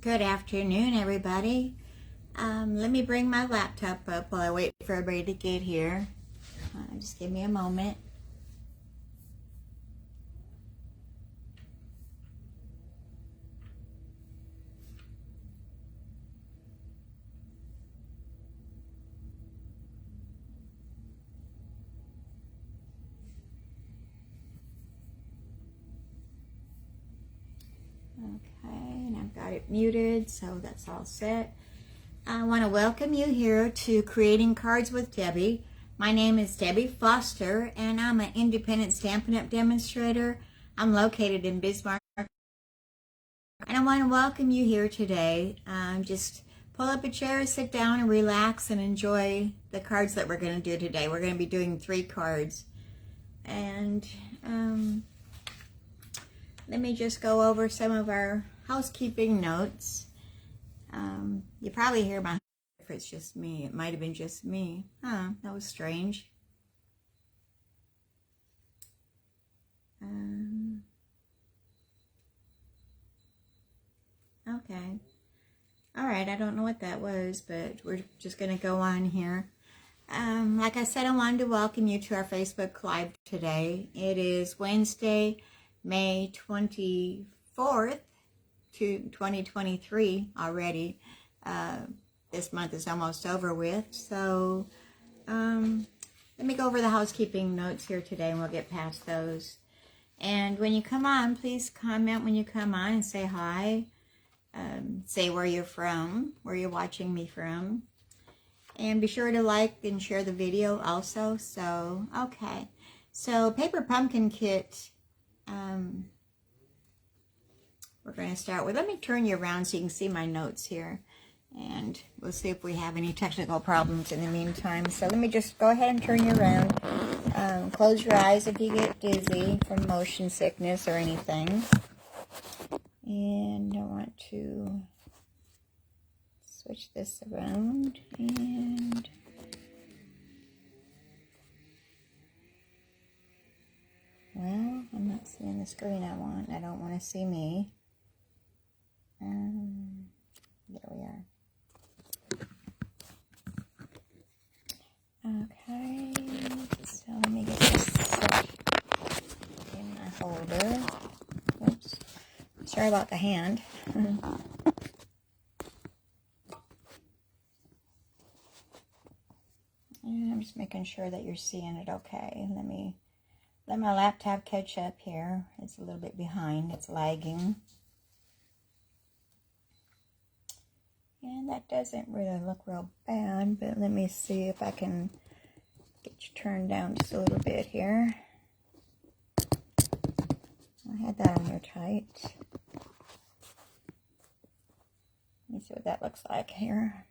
Good afternoon, everybody. Let me bring my laptop up while I wait for everybody to get here. Just give me a moment. Okay, and I've got it muted, so that's all set. I want to welcome you here to Creating Cards with Debbie. My name is Debbie Foster, and I'm an independent Stampin' Up! Demonstrator. I'm located in Bismarck, and I want to welcome you here today. Just pull up a chair, sit down, and relax and enjoy the cards that we're going to do today. We're going to be doing 3 cards. And let me just go over some of our housekeeping notes. You probably hear my if it's just me. It might have been just me. Huh, that was strange. Okay. All right, I don't know what that was, but we're just going to go on here. Like I said, I wanted to welcome you to our Facebook Live today. It is Wednesday, May 24th, 2023 already. This month is almost over with. So let me go over the housekeeping notes here today, and we'll get past those. And when you come on, please comment when you come on and say hi. Say where you're from, where you're watching me from. And be sure to like and share the video also. So, okay. So, Paper Pumpkin Kit, we're going to start with. Let me turn you around so you can see my notes here. And we'll see if we have any technical problems in the meantime. So, let me just go ahead and turn you around. Close your eyes if you get dizzy from motion sickness or anything. And I want to switch this around, and well, I'm not seeing the screen I want. I don't want to see me. There we are. Okay, so let me get this set in my holder. Oops, sorry about the hand. And I'm just making sure that you're seeing it okay. Let me let my laptop catch up here. It's a little bit behind. It's lagging. And that doesn't really look real bad, but let me see if I can get you turned down just a little bit here. I had that on there tight. Let me see what that looks like here.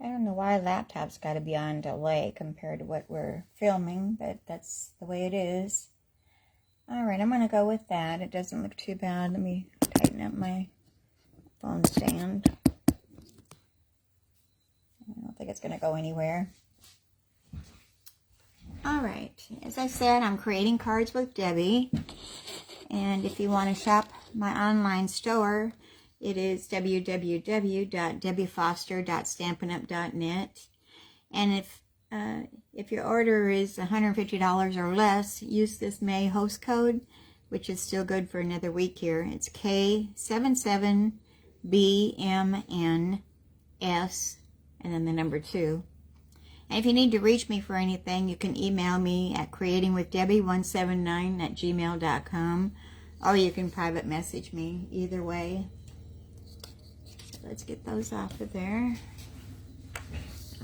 I don't know why laptop's got to be on delay compared to what we're filming, but that's the way it is. All right, I'm going to go with that. It doesn't look too bad. Let me tighten up my phone stand. I don't think it's going to go anywhere. All right, as I said, I'm creating cards with Debbie. And if you want to shop my online store, it is www.debbiefoster.stampinup.net. And if your order is $150 or less, use this May host code, which is still good for another week here. It's K77BMNS, and then the number 2. And if you need to reach me for anything, you can email me at creatingwithdebbie179@gmail.com, or you can private message me, either way. So let's get those off of there.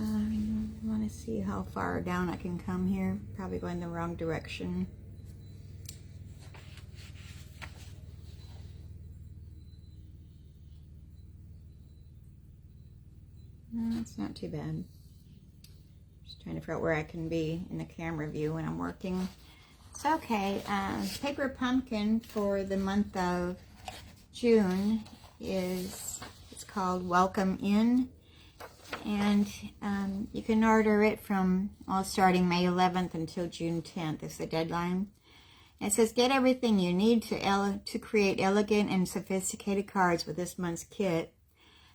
I want to see how far down I can come here. Probably going the wrong direction. No, it's not too bad. Just trying to figure out where I can be in the camera view when I'm working. So, okay, Paper Pumpkin for the month of June it's called Welcome In. And you can order it from, starting May 11th until June 10th is the deadline. It says, get everything you need to create elegant and sophisticated cards with this month's kit.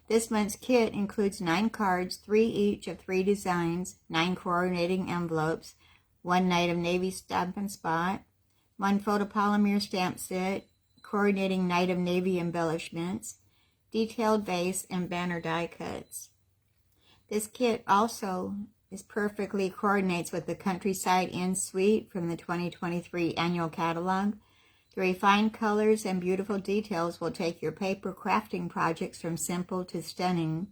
This month's kit includes 9 cards, 3 each of 3 designs, 9 coordinating envelopes, 1 Night of Navy Stampin' Spot, 1 photopolymer stamp set, coordinating Night of Navy embellishments, detailed vase, and banner die cuts. This kit also perfectly coordinates with the Countryside Inn Suite from the 2023 annual catalog. The refined colors and beautiful details will take your paper crafting projects from simple to stunning.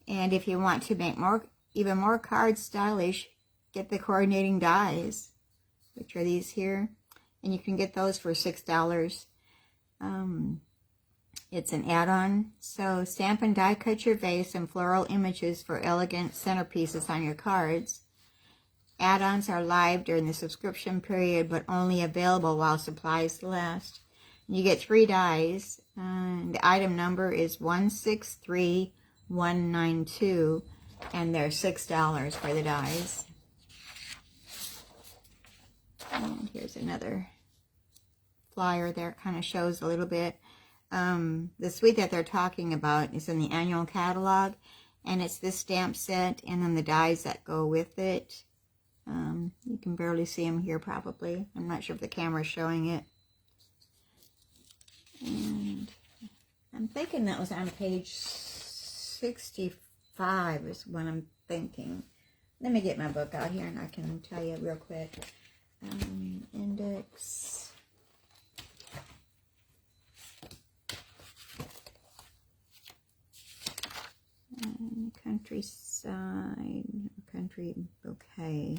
And if you want to make even more cards stylish, get the coordinating dies, which are these here. And you can get those for $6. It's an add-on. So Stampin' die cut your vase and floral images for elegant centerpieces on your cards. Add-ons are live during the subscription period, but only available while supplies last. You get 3 dies. The item number is 163192, and they're $6 for the dies. And here's another flyer there. It kind of shows a little bit. The suite that they're talking about is in the annual catalog, and it's this stamp set and then the dies that go with it. You can barely see them here probably. I'm not sure if the camera's showing it. And I'm thinking that was on page 65 is what I'm thinking. Let me get my book out here and I can tell you real quick. Index. Countryside, country bouquet.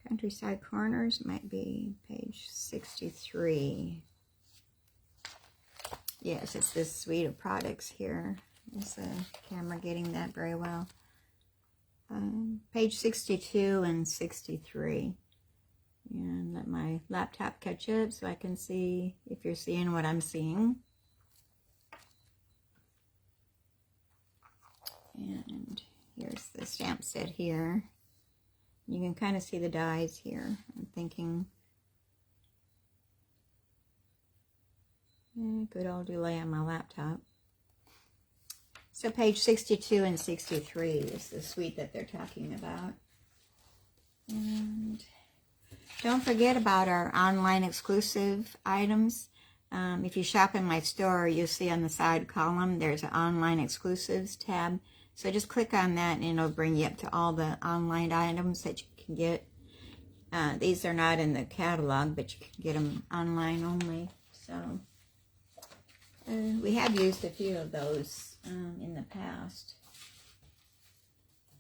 Countryside Corners might be page 63. Yes, it's this suite of products here. Is the camera getting that very well? Page 62 and 63. And let my laptop catch up so I can see if you're seeing what I'm seeing. And here's the stamp set here. You can kind of see the dies here. I'm thinking, good old delay on my laptop. So page 62 and 63 is the suite that they're talking about. And don't forget about our online exclusive items. If you shop in my store, you'll see on the side column, there's an online exclusives tab. So just click on that and it'll bring you up to all the online items that you can get. These are not in the catalog, but you can get them online only. So we have used a few of those in the past.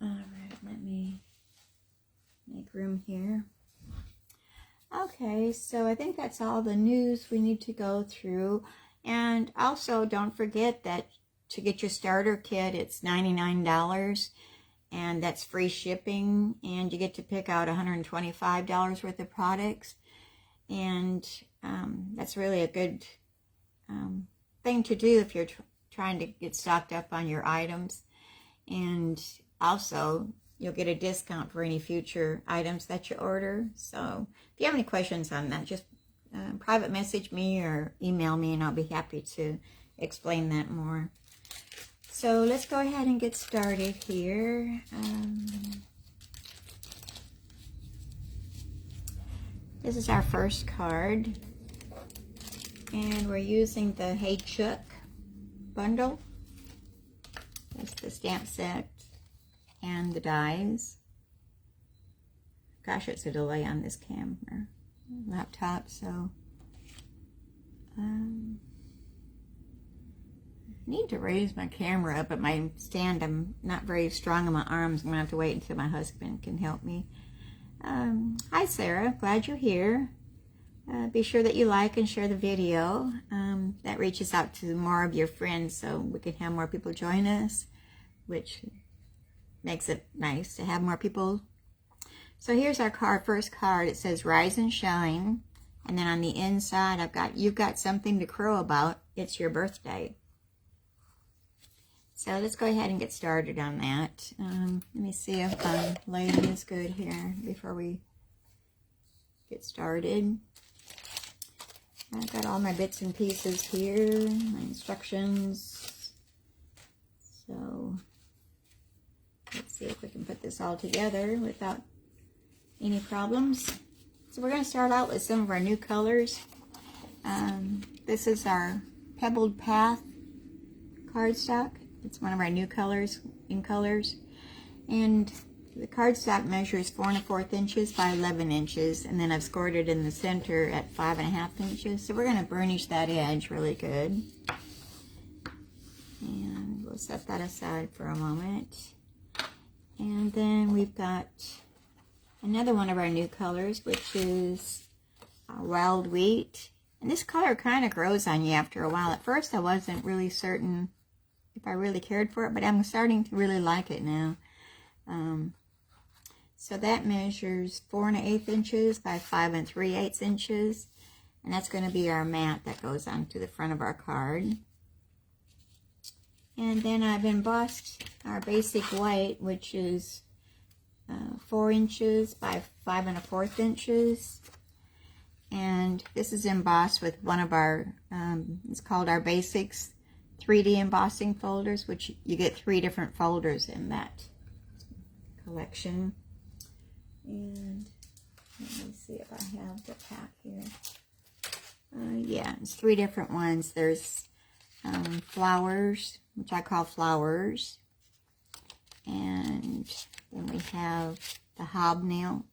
All right, let me make room here. Okay, so I think that's all the news we need to go through. And also, don't forget that to get your starter kit, it's $99, and that's free shipping, and you get to pick out $125 worth of products. And that's really a good thing to do if you're trying to get stocked up on your items. And also, you'll get a discount for any future items that you order. So if you have any questions on that, just private message me or email me and I'll be happy to explain that more. So let's go ahead and get started here. This is our first card. And we're using the Hey Chuck bundle. That's the stamp set and the dies. Gosh, it's a delay on this camera, laptop, so I need to raise my camera up at my stand. I'm not very strong on my arms. I'm gonna have to wait until my husband can help me. Hi Sarah, glad you're here. Be sure that you like and share the video. That reaches out to more of your friends so we can have more people join us, which makes it nice to have more people. So here's our first card. It says Rise and Shine. And then on the inside, you've got something to crow about. It's your birthday. So let's go ahead and get started on that. Let me see if my lighting is good here before we get started. I've got all my bits and pieces here, my instructions. So let's see if we can put this all together without any problems. So we're going to start out with some of our new colors. This is our Pebbled Path cardstock. It's one of our new colors, in colors. And the cardstock measures 4 1/4 inches by 11 inches. And then I've scored it in the center at 5 1/2 inches. So we're going to burnish that edge really good. And we'll set that aside for a moment. And then we've got another one of our new colors, which is Wild Wheat. And this color kind of grows on you after a while. At first I wasn't really certain if I really cared for it, but I'm starting to really like it now. So that measures 4 1/8 inches by 5 3/8 inches. And that's going to be our mat that goes onto the front of our card. And then I've embossed our basic white, which is 4 inches by 5 1/4 inches. And this is embossed with one of our, it's called our Basics 3D embossing folders, which you get 3 different folders in that collection. And let me see if I have the pack here. Yeah, it's 3 different ones. There's flowers, which I call flowers. And then we have the hobnail,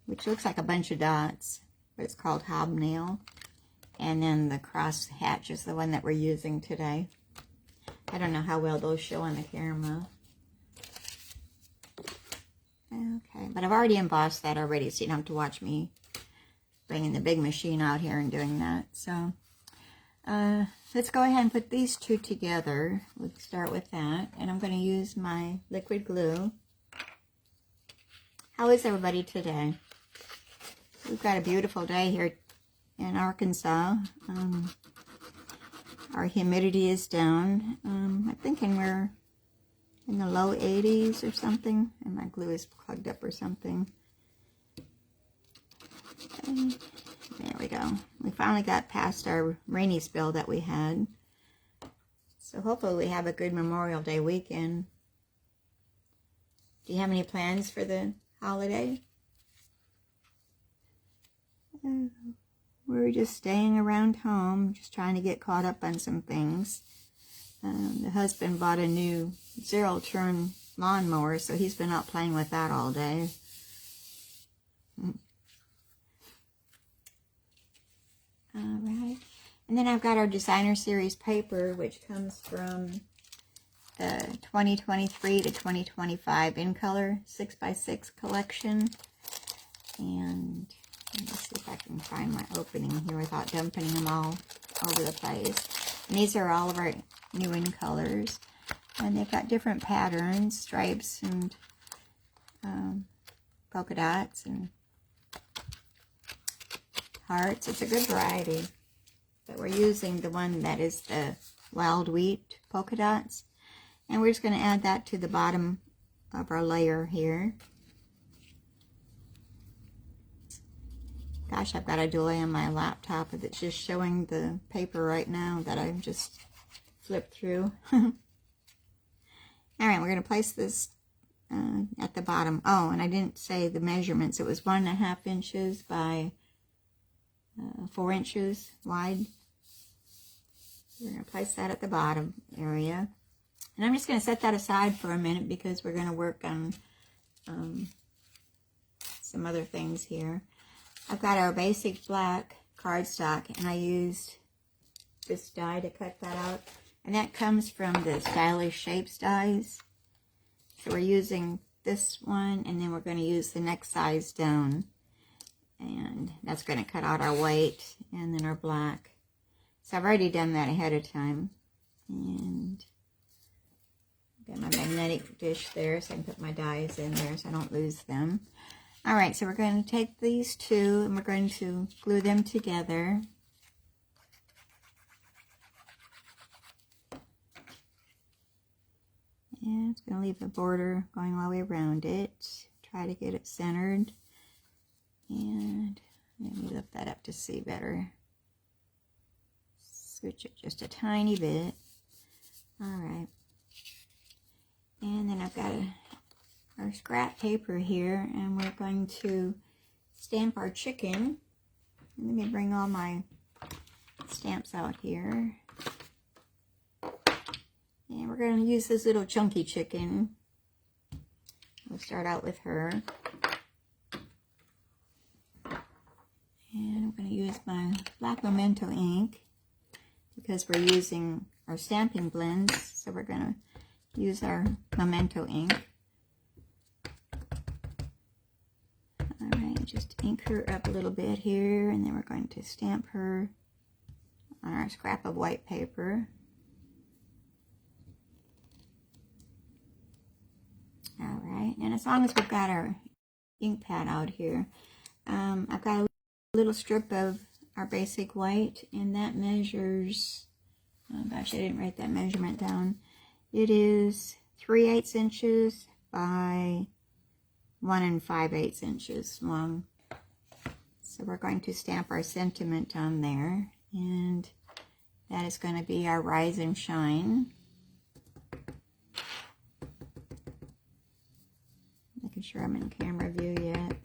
which looks like a bunch of dots, but it's called hobnail. And then the cross hatch is the one that we're using today. I don't know how well those show on the camera. Okay, but I've already embossed that already, so you don't have to watch me bringing the big machine out here and doing that. So let's go ahead and put these two together. We'll start with that. And I'm going to use my liquid glue. How is everybody today? We've got a beautiful day here in Arkansas. Our humidity is down. I'm thinking we're in the low 80s or something, and my glue is plugged up or something. Okay. There we go. We finally got past our rainy spell that we had. So hopefully we have a good Memorial Day weekend. Do you have any plans for the holiday? We're just staying around home, just trying to get caught up on some things. The husband bought a new zero-turn lawnmower, so he's been out playing with that all day. Alright, and then I've got our designer series paper, which comes from the 2023 to 2025 in color 6x6 collection. And let me see if I can find my opening here without dumping them all over the place. And these are all of our new in colors. And they've got different patterns, stripes and polka dots and hearts. It's a good variety. But we're using the one that is the Wild Wheat polka dots. And we're just going to add that to the bottom of our layer here. Gosh, I've got a delay on my laptop that's just showing the paper right now that I've just flipped through. Alright, we're going to place this at the bottom. Oh, and I didn't say the measurements. It was 1 1/2 inches by 4 inches wide. We're going to place that at the bottom area. And I'm just going to set that aside for a minute because we're going to work on some other things here. I've got our basic black cardstock, and I used this die to cut that out. And that comes from the Stylish Shapes dies. So we're using this one, and then we're going to use the next size down. And that's going to cut out our white and then our black. So I've already done that ahead of time. And got my magnetic dish there, so I can put my dies in there so I don't lose them. Alright, so we're going to take these two and we're going to glue them together. Yeah, it's going to leave a border going all the way around it. Try to get it centered. And let me lift that up to see better. Switch it just a tiny bit. Alright. And then I've got our scrap paper here, and we're going to stamp our chicken. Let me bring all my stamps out here. And we're going to use this little chunky chicken. We'll start out with her. And I'm going to use my black memento ink because we're using our stamping blends. So we're going to use our memento ink. Alright, just ink her up a little bit here, and then we're going to stamp her on our scrap of white paper. Alright, and as long as we've got our ink pad out here, I've got a little strip of our basic white, and that measures, oh gosh, I didn't write that measurement down. It is 3/8 inches by 1 5/8 inches long. So we're going to stamp our sentiment on there, and that is going to be our Rise and Shine. Making sure I'm in camera view yet.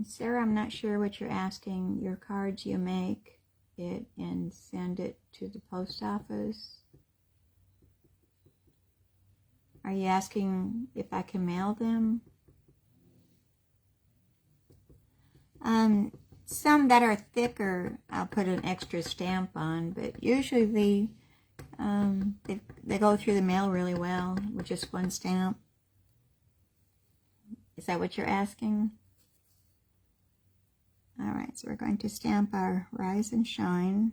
Sarah, I'm not sure what you're asking. Your cards, you make it and send it to the post office. Are you asking if I can mail them? Some that are thicker, I'll put an extra stamp on, but usually they go through the mail really well with just one stamp. Is that what you're asking? Alright, so we're going to stamp our Rise and Shine.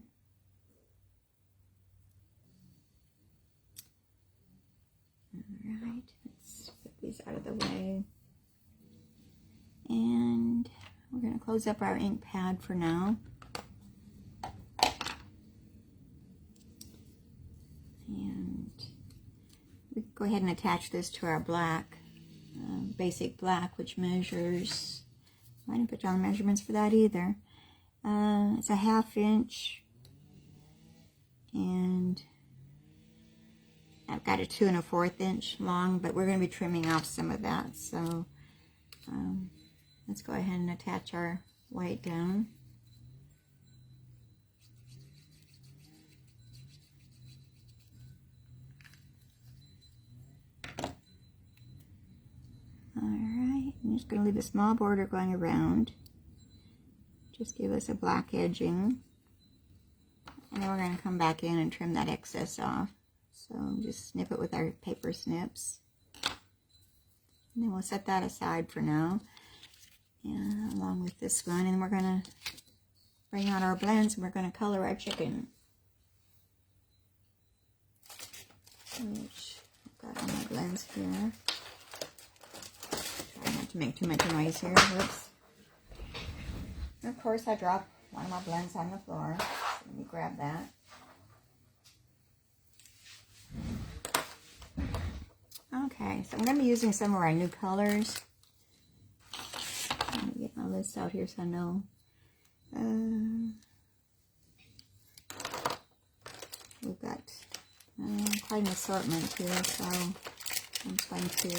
Alright, let's put these out of the way. And we're going to close up our ink pad for now. And we can go ahead and attach this to our black, basic black, which measures, I didn't put down the measurements for that either. It's a 1/2 inch, and I've got a 2 1/4 inch long, but we're going to be trimming off some of that. So let's go ahead and attach our white down. Alright, I'm just going to leave a small border going around. Just give us a black edging. And then we're going to come back in and trim that excess off. So just snip it with our paper snips. And then we'll set that aside for now. And along with this one. And we're going to bring out our blends and we're going to color our chicken. Which I've got all my blends here. Try not to make too much noise here. Whoops. And of course I dropped one of my blends on the floor. So let me grab that. Okay, so I'm going to be using some of our new colors. Let me get my list out here so I know. We've got quite an assortment here, so I'm going to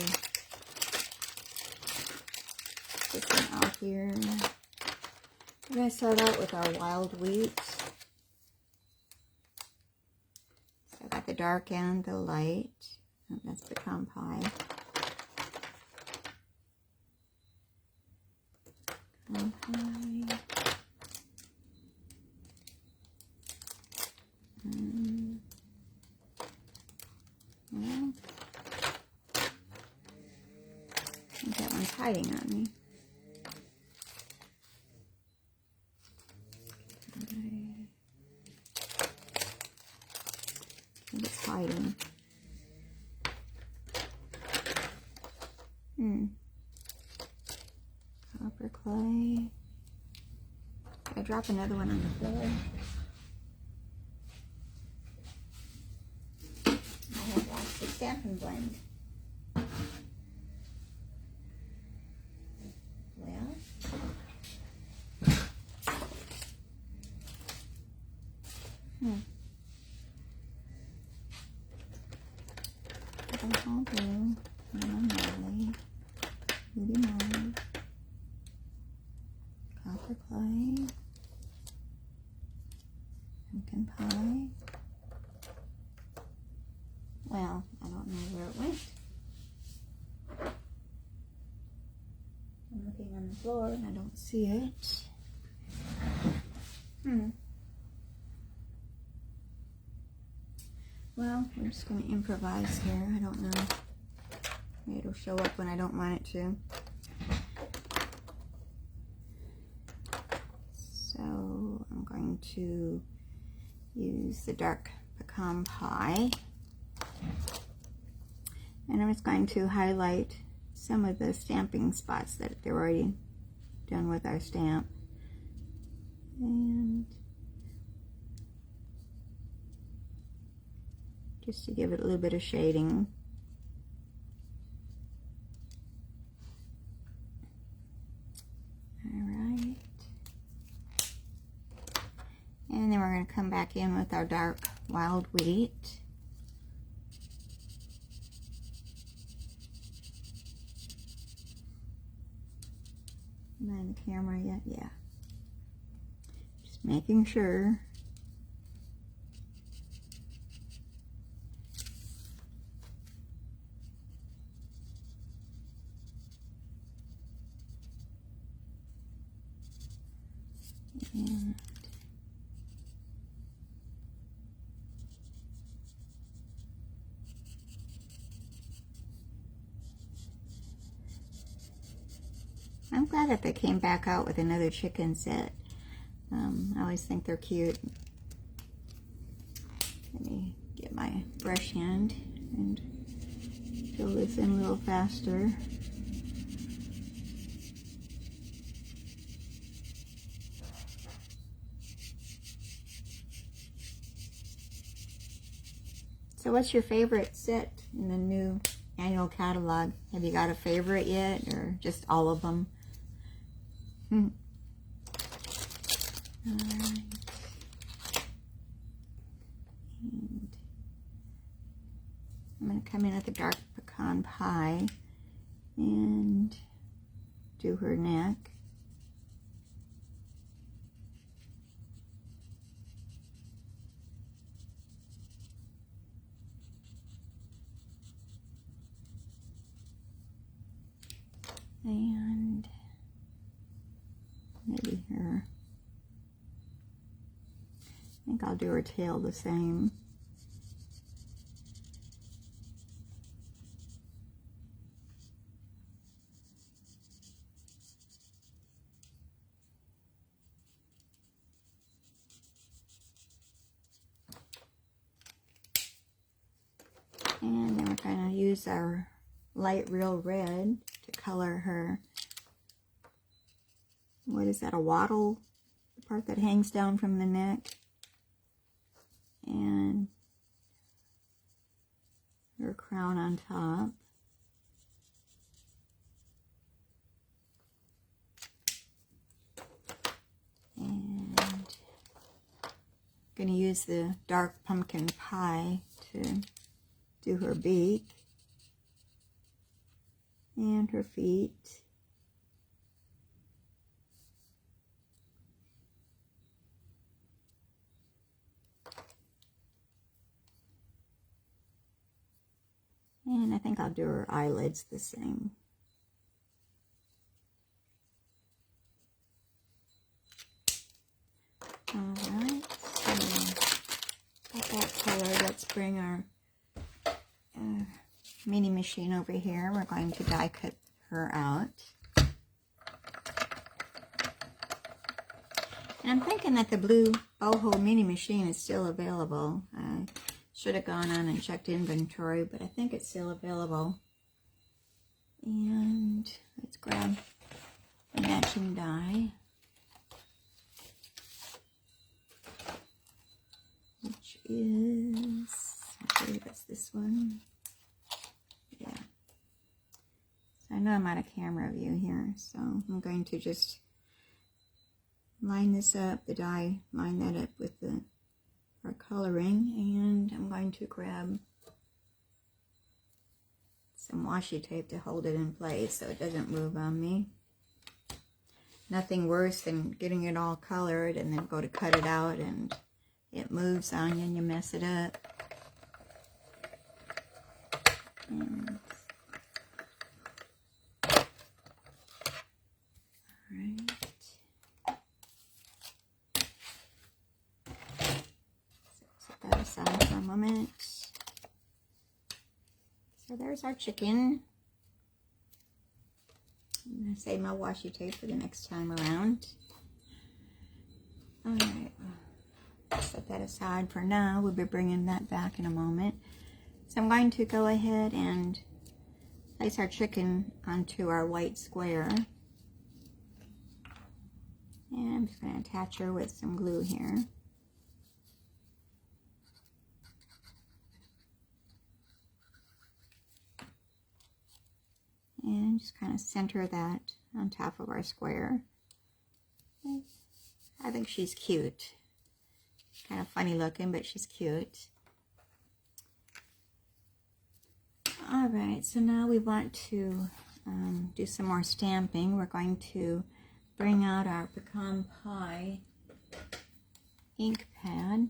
put them out here. We're going to start out with our wild wheat. So I've got the dark and the light. Oh, that's pecan pie. Pecan pie. Well, I think that one's hiding on me. I think it's hiding. Copper clay. I drop another one on the floor? I have lost the Stampin' blend. Well, All blue, lovely, beauty mold, copper clay, pumpkin pie. Well, I don't know where it went. I'm looking on the floor and I don't see it. Well, we're just going to improvise here. I don't know. Maybe it'll show up when I don't want it to. So I'm going to use the dark pecan pie. And I'm just going to highlight some of the stamping spots that they're already done with our stamp. And just to give it a little bit of shading. Alright. And then we're going to come back in with our dark wild wheat. Am I on the camera yet? Yeah. Just making sure. And I'm glad that they came back out with another chicken set. I always think they're cute. Let me get my brush hand and fill this in a little faster. So what's your favorite set in the new annual catalog? Have you got a favorite yet, or just all of them? Alright. And I'm going to come in with the dark pecan pie and do her neck. And maybe her. I think I'll do her tail the same. And then we're going to use our light real red to color her. What is that, a wattle? The part that hangs down from the neck. And her crown on top. And I'm going to use the dark pumpkin pie to do her beak and her feet. And I think I'll do her eyelids the same. Alright, so got that color. Let's bring our mini machine over here. We're going to die cut her out. And I'm thinking that the blue boho mini machine is still available. I should have gone on and checked inventory, but I think it's still available. And let's grab the matching die. is, I believe it's this one. Yeah. So I know I'm out of camera view here, so I'm going to just line this up, the die, line that up with our coloring, and I'm going to grab some washi tape to hold it in place so it doesn't move on me. Nothing worse than getting it all colored and then go to cut it out and it moves on you and you mess it up. And, alright. Set that aside for a moment. So there's our chicken. I'm going to save my washi tape for the next time around. Alright, set that aside for now. We'll be bringing that back in a moment. So I'm going to go ahead and place our chicken onto our white square. And I'm just going to attach her with some glue here. And just kind of center that on top of our square. I think she's cute. Kind of funny looking, but she's cute. Alright, so now we want to do some more stamping. We're going to bring out our pecan pie ink pad.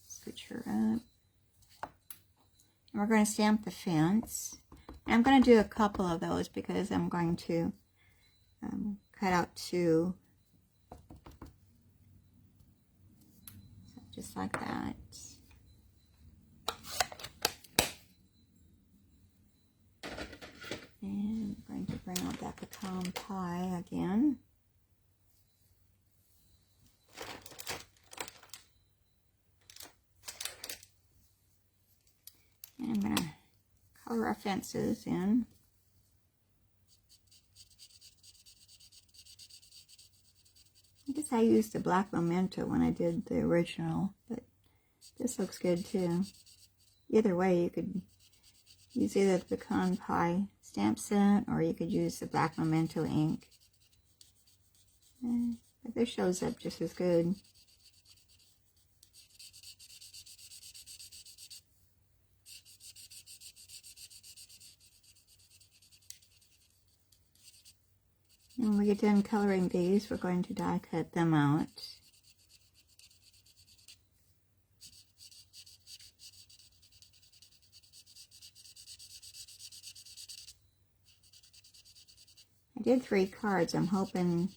Switch her up. And we're going to stamp the fence. And I'm going to do a couple of those because I'm going to cut out two. So just like that. And I'm going to bring out that pecan pie again. And I'm going to color our fences in. I guess I used the black memento when I did the original, but this looks good too. Either way, you could use either the pecan pie stamp set or you could use the black memento ink. But this shows up just as good. And when we get done coloring these, we're going to die cut them out. I did 3 cards. I'm hoping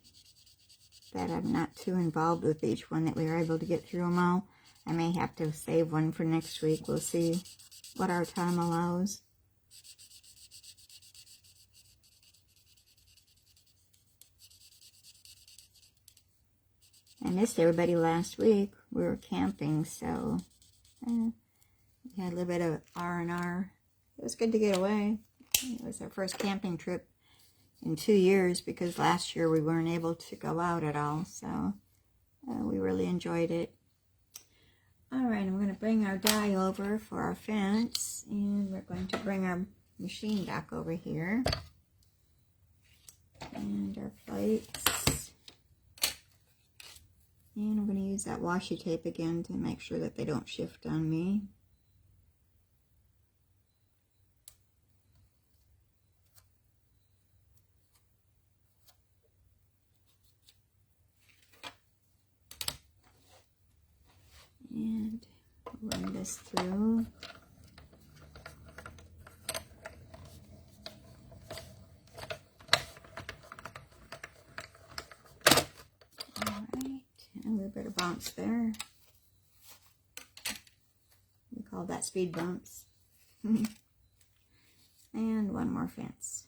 that I'm not too involved with each one, that we were able to get through them all. I may have to save one for next week. We'll see what our time allows. I missed everybody last week. We were camping, so we had a little bit of R&R. It was good to get away. It was our first camping trip in 2 years because last year we weren't able to go out at all, so we really enjoyed it. Alright, I'm going to bring our die over for our fence, and we're going to bring our machine back over here. And our plates. And I'm going to use that washi tape again to make sure that they don't shift on me. And run this through. A little bit of bumps there. We call that speed bumps. And one more fence.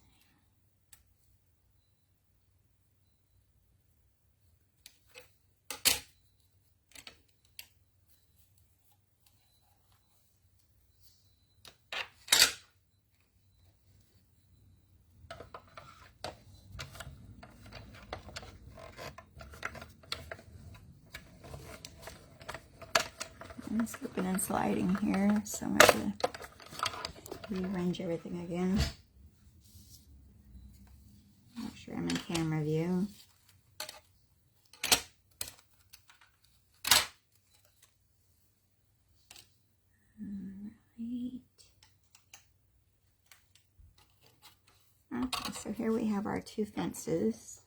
I'm slipping and sliding here, so I'm going to rearrange everything again. Make sure I'm in camera view. Alright. Okay, so here we have our two fences.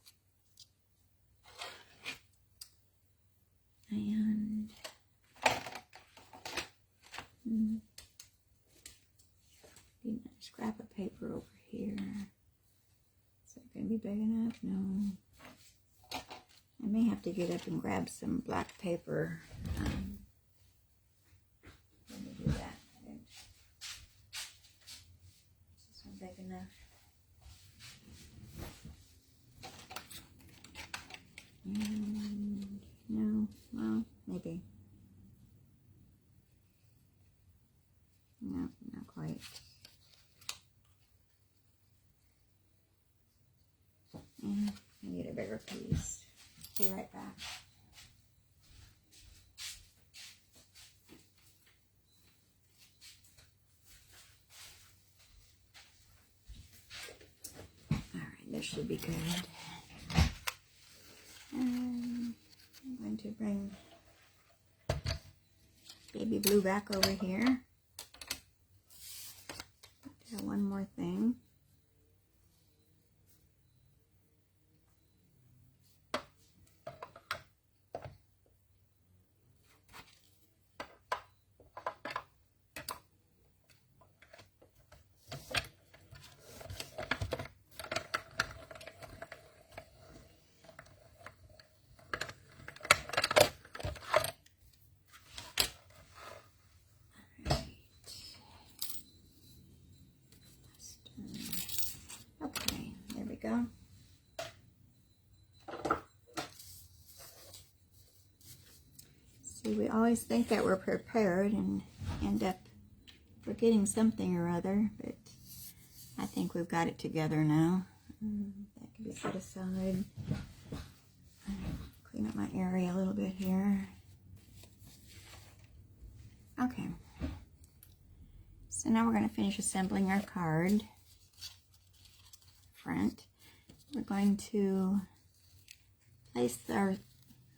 And scrap of paper over here. Is that going to be big enough? No. I may have to get up and grab some black paper. Let me do that. This isn't big enough. And no, well, maybe. No, not quite. And I need a bigger piece. Be right back. Alright, this should be good. And I'm going to bring baby blue back over here. Do one more thing. Okay, there we go. See, we always think that we're prepared and end up forgetting something or other, but I think we've got it together now. That can be set aside. Clean up my area a little bit here. Okay. So now we're going to finish assembling our card. Front. We're going to place our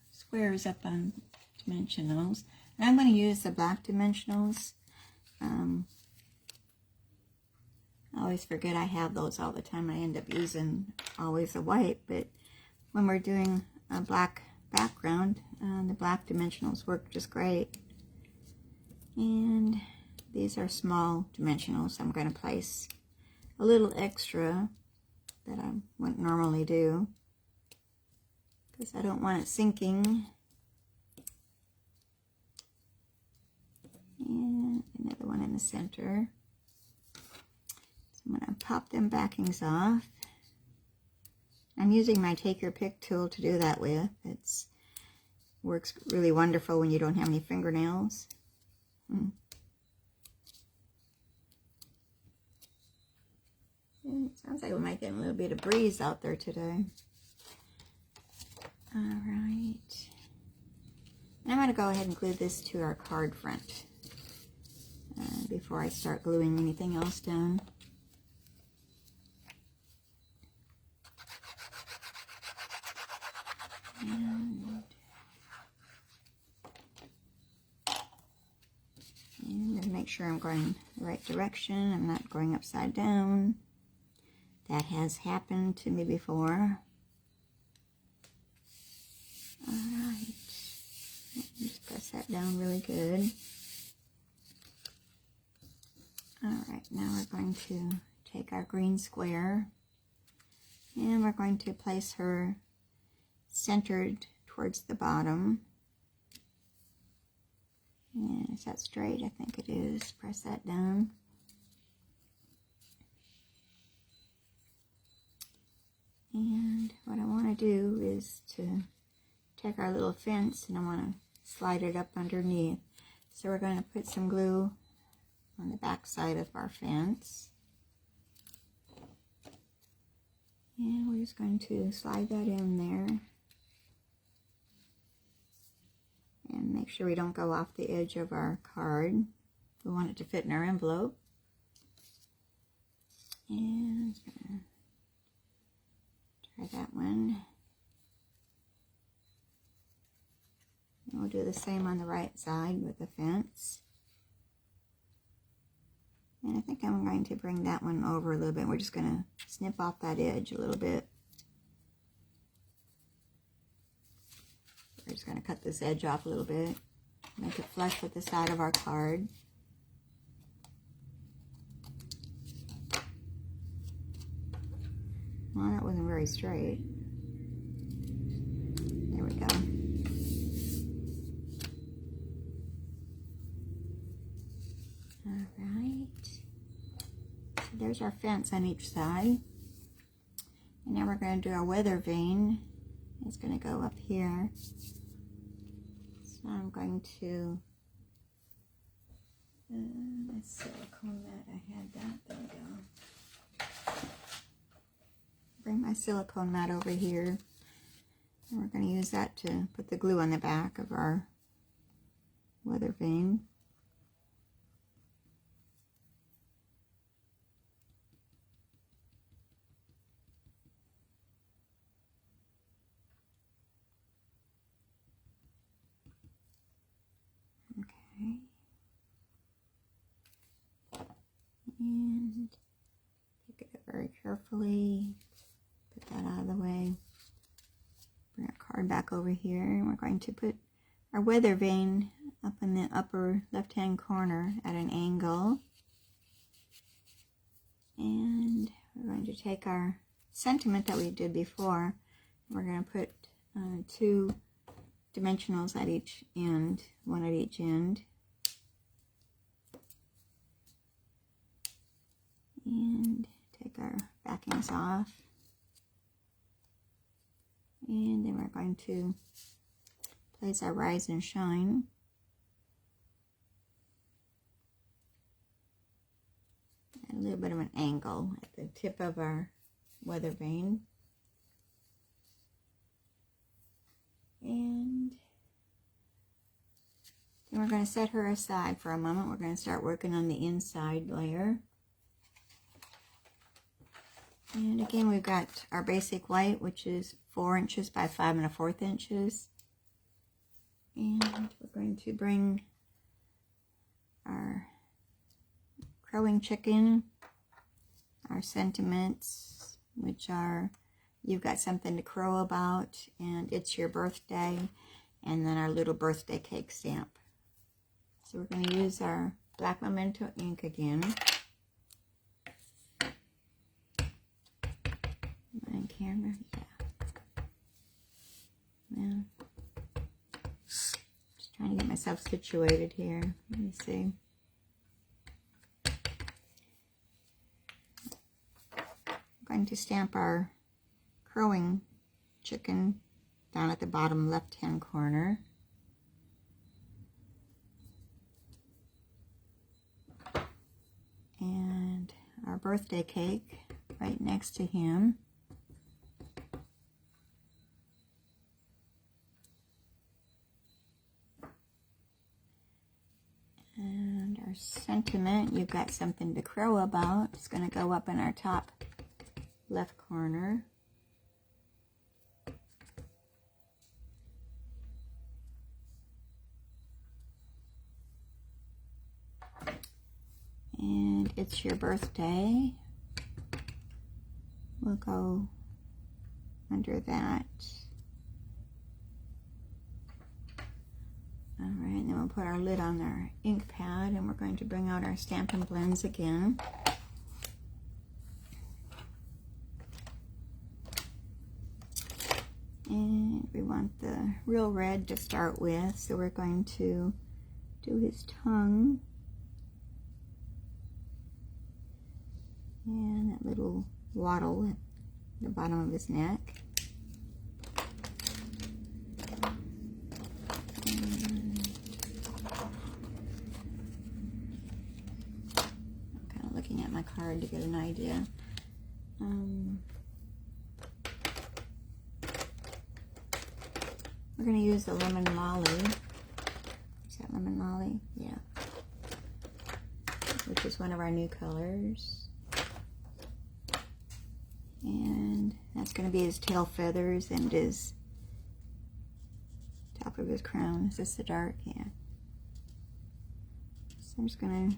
squares up on dimensionals. And I'm going to use the black dimensionals. I always forget I have those all the time. I end up using always the white, but when we're doing a black background, the black dimensionals work just great. And these are small dimensionals. So I'm going to place a little extra that I wouldn't normally do because I don't want it sinking. And another one in the center. So I'm going to pop them backings off. I'm using my take your pick tool to do that with. It works really wonderful when you don't have any fingernails. It sounds like we might get a little bit of breeze out there today. Alright. And I'm going to go ahead and glue this to our card front before I start gluing anything else down. And make sure I'm going the right direction. I'm not going upside down. That has happened to me before. Alright. Just press that down really good. Alright, now we're going to take our green square and we're going to place her centered towards the bottom. And is that straight? I think it is. Press that down. And what I want to do is to take our little fence and I want to slide it up underneath. So we're going to put some glue on the back side of our fence. And we're just going to slide that in there. And make Make sure we don't go off the edge of our card. We want it to fit in our envelope. And try that one. And we'll do the same on the right side with the fence. And I think I'm going to bring that one over a little bit. We're just going to snip off that edge a little bit. We're just going to cut this edge off a little bit. Make it flush with the side of our card. Well, that wasn't very straight. There we go. Alright. So there's our fence on each side. And now we're going to do our weather vane. It's going to go up here. So I'm going to, my silicone mat, I had that, there we go. Bring my silicone mat over here. And we're going to use that to put the glue on the back of our weather vane. Okay. And pick it up very carefully. Put that out of the way. Bring our card back over here, and we're going to put our weather vane up in the upper left-hand corner at an angle. And we're going to take our sentiment that we did before. We're going to put 2 dimensionals at each end, one at each end. And take our backings off. And then we're going to place our rise and shine. At a little bit of an angle at the tip of our weather vane. And then we're going to set her aside for a moment. We're going to start working on the inside layer. And again, we've got our basic white, which is 4 inches by 5 1/4 inches. And we're going to bring our crowing chicken, our sentiments, which are, you've got something to crow about, and it's your birthday, and then our little birthday cake stamp. So we're going to use our black memento ink again. On camera, yeah. Well, just trying to get myself situated here. Let me see. I'm going to stamp our crowing chicken down at the bottom left-hand corner. And our birthday cake right next to him. And our sentiment, you've got something to crow about. It's going to go up in our top left corner. And it's your birthday. We'll go under that. Alright, then we'll put our lid on our ink pad, and we're going to bring out our Stampin' blends again. And we want the real red to start with, so we're going to do his tongue. And that little waddle at the bottom of his neck. Looking at my card to get an idea. We're going to use the lemon lolly Lemon Lolly, yeah. Which is one of our new colors. And that's going to be his tail feathers and his top of his crown. Is this the dark? Yeah. So I'm just going to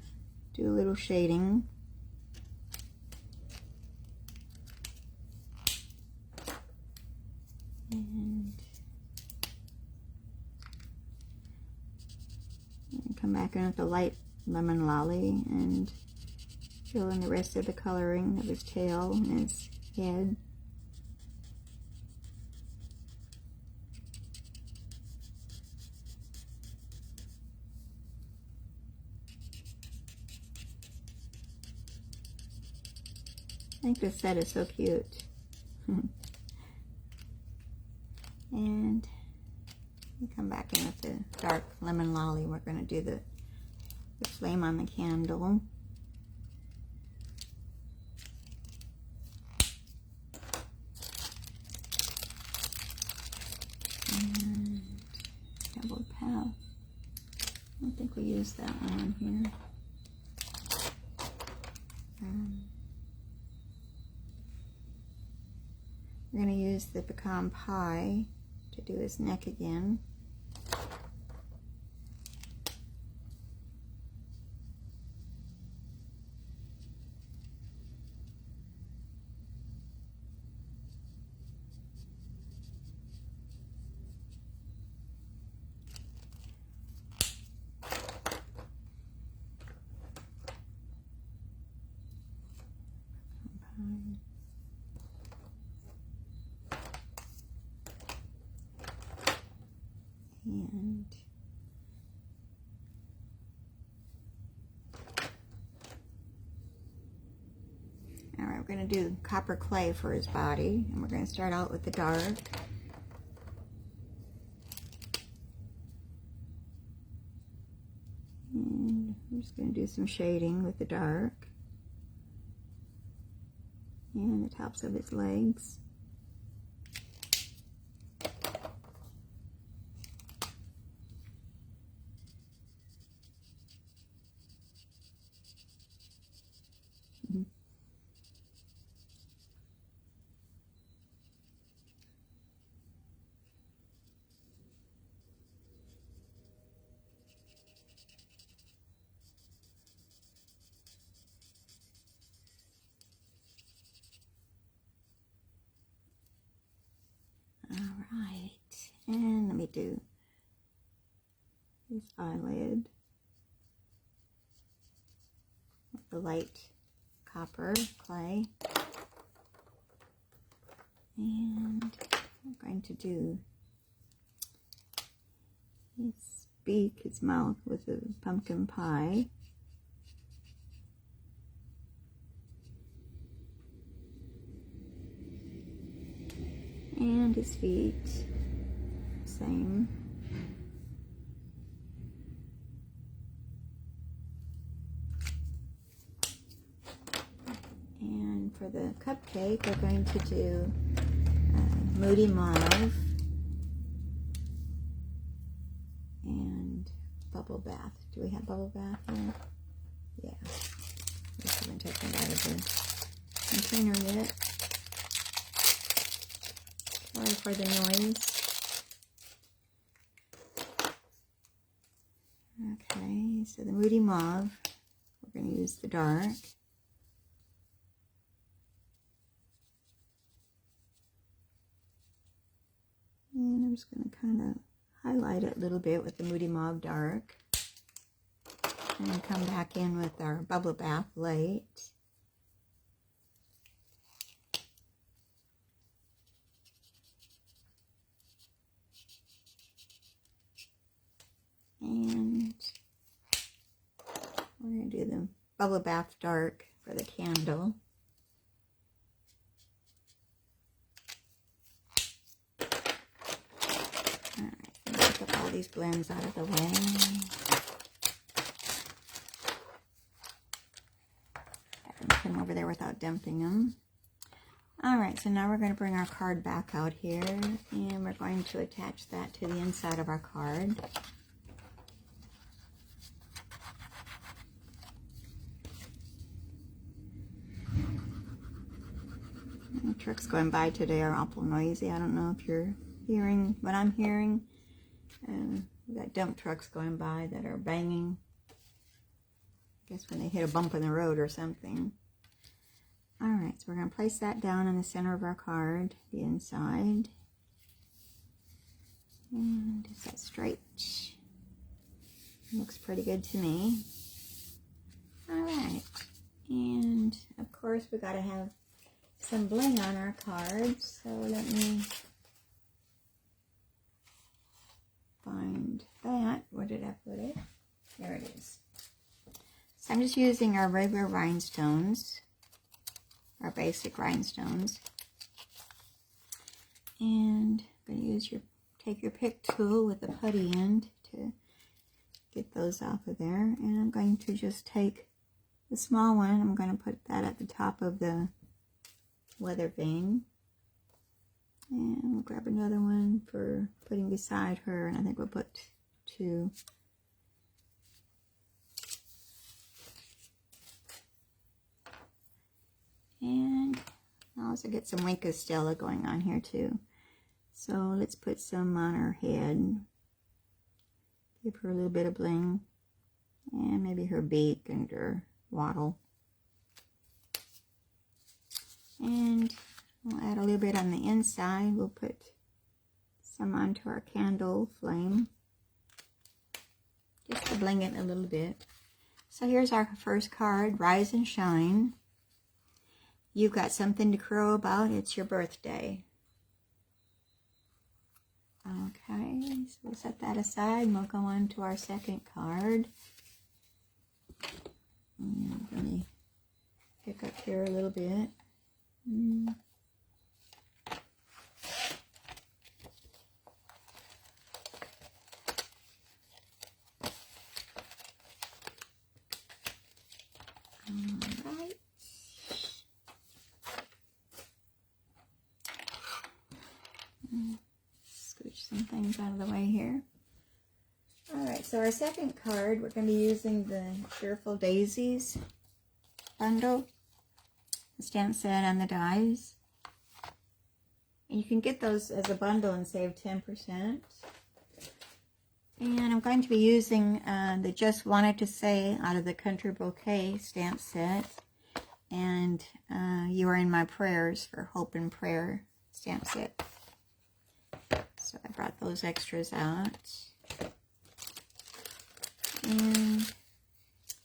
do a little shading. And come back in with the light Lemon Lolly and fill in the rest of the coloring of his tail and his head. I think this set is so cute. And we come back in with the dark Lemon Lolly. We're going to do the flame on the candle. And double path. I don't think we used that one on here. We're going to use the pecan pie to do his neck again. And all right, we're going to do copper clay for his body, and we're going to start out with the dark. And I'm just going to do some shading with the dark and the tops of his legs. Alright, and let me do his eyelid with the light copper clay. And I'm going to do his beak, his mouth with the pumpkin pie. And his feet, same. And for the cupcake, we're going to do Moody Mauve and Bubble Bath. Do we have Bubble Bath here? Yeah. I haven't taken it out of the container yet. Sorry for the noise. Okay, so the Moody Mauve, we're going to use the dark. And I'm just going to kind of highlight it a little bit with the Moody Mauve dark. And then come back in with our Bubble Bath light. And we're going to do the Bubble Bath dark for the candle. Alright, pick up all these blends out of the way. Put them over there without dumping them. Alright, so now we're going to bring our card back out here, and we're going to attach that to the inside of our card. The trucks going by today are awful noisy. I don't know if you're hearing what I'm hearing. We got dump trucks going by that are banging. I guess when they hit a bump in the road or something. Alright, so we're going to place that down in the center of our card, the inside. And just that straight. Looks pretty good to me. Alright, and of course we got to have some bling on our cards, so let me find that. Where did I put it? There it is. So I'm just using our regular rhinestones, our basic rhinestones, and I'm going to use take your pick tool with the putty end to get those off of there, and I'm going to just take the small one, I'm going to put that at the top of the weather vane, and we'll grab another one for putting beside her, and I think we'll put two. And I'll also get some Winka Stella going on here too. So let's put some on her head. Give her a little bit of bling. And maybe her beak and her wattle. And we'll add a little bit on the inside. We'll put some onto our candle flame. Just to bling it a little bit. So here's our first card, Rise and Shine. You've got something to crow about. It's your birthday. Okay, so we'll set that aside and we'll go on to our second card. And let me pick up here a little bit. Alright. Scooch some things out of the way here. Alright, so our second card, we're going to be using the Cheerful Daisies bundle, the stamp set and the dies. And you can get those as a bundle and save 10%. And I'm going to be using the Just Wanted to Say out of the Country Bouquet stamp set. And You Are in My Prayers for Hope and Prayer stamp set. So I brought those extras out. And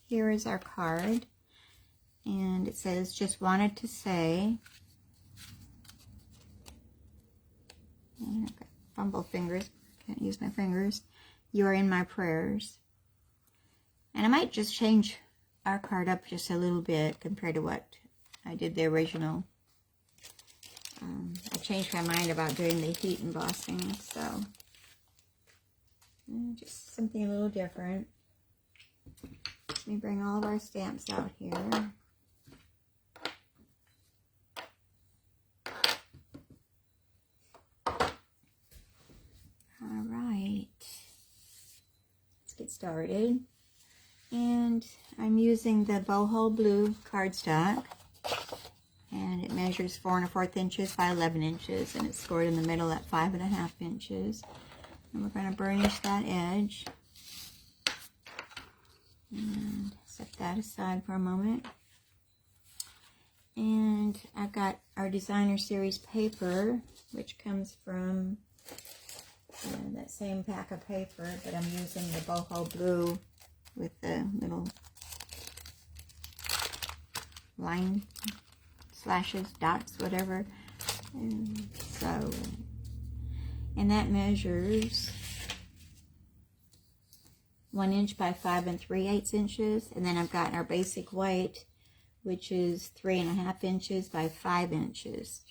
here is our card. And it says, Just Wanted to Say. And I've got fumble fingers. Can't use my fingers. You Are in My Prayers. And I might just change our card up just a little bit compared to what I did the original. I changed my mind about doing the heat embossing, so just something a little different. Let me bring all of our stamps out here. Alright, let's get started. And I'm using the Boho Blue cardstock. And it measures 4 1/4 inches by 11 inches. And it's scored in the middle at 5 1/2 inches. And we're going to burnish that edge. And set that aside for a moment. And I've got our Designer Series paper, which comes from that same pack of paper, but I'm using the Boho Blue with the little line slashes, dots, whatever. And so, and that measures 1 inch by 5 3/8 inches. And then I've got our basic white, which is 3 1/2 inches by 5 inches.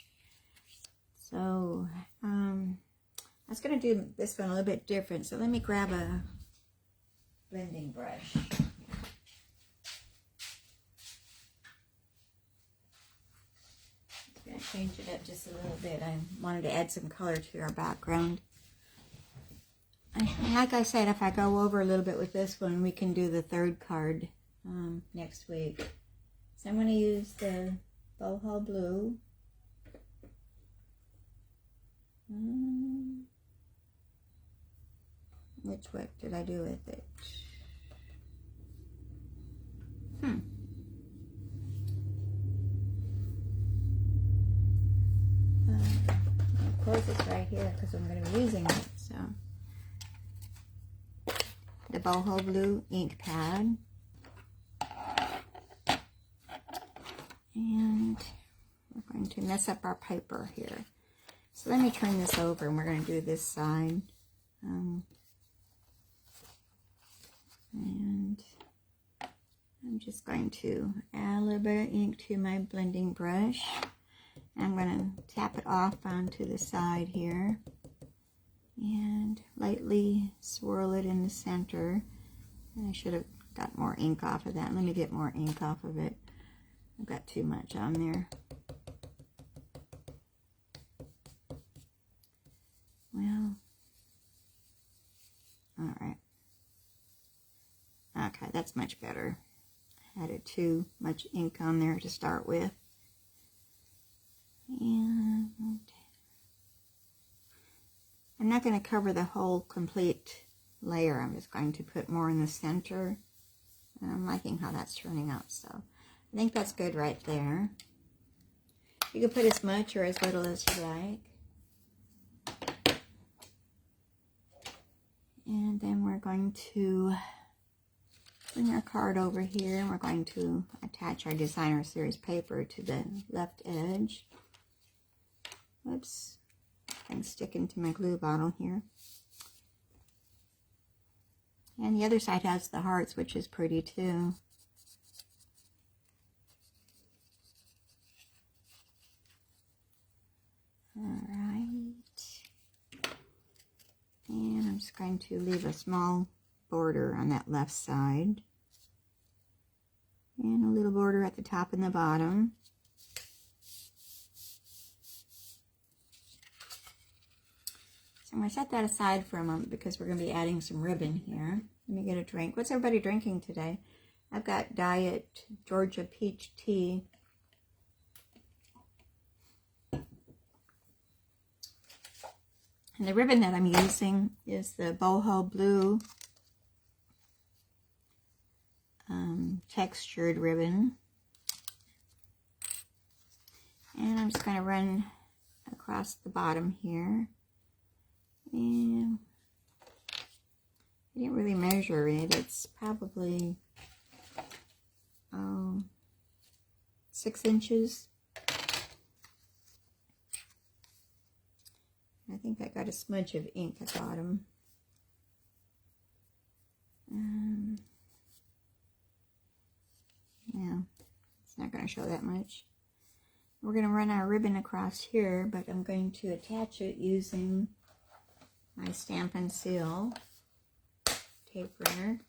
So, I was going to do this one a little bit different. So let me grab a blending brush. I'm going to change it up just a little bit. I wanted to add some color to our background. And like I said, if I go over a little bit with this one, we can do the third card next week. So I'm going to use the Boho Blue. what did I do with it? Of course it's right here because I'm going to be using it. So the boho blue ink pad, and we're going to mess up our paper here. So let me turn this over and we're going to do this side. And I'm just going to add a little bit of ink to my blending brush. I'm going to tap it off onto the side here and lightly swirl it in the center. And I should have got more ink off of that. Let me get more ink off of it. I've got too much on there. Well, all right. Okay, that's much better. I added too much ink on there to start with. And I'm not going to cover the whole complete layer. I'm just going to put more in the center. And I'm liking how that's turning out. So I think that's good right there. You can put as much or as little as you like. And then we're going to bring our card over here, and we're going to attach our designer series paper to the left edge. Whoops, I'm sticking to my glue bottle here. And the other side has the hearts, which is pretty too. Alright. And I'm just going to leave a small border on that left side. And a little border at the top and the bottom. So I'm going to set that aside for a moment because we're going to be adding some ribbon here. Let me get a drink. What's everybody drinking today? I've got Diet Georgia Peach Tea. And the ribbon that I'm using is the boho blue textured ribbon. And I'm just going to run across the bottom here. And I didn't really measure it. It's probably 6 inches. I think I got a smudge of ink at the bottom. Yeah, it's not going to show that much. We're going to run our ribbon across here, but I'm going to attach it using my Stampin' Seal tape runner.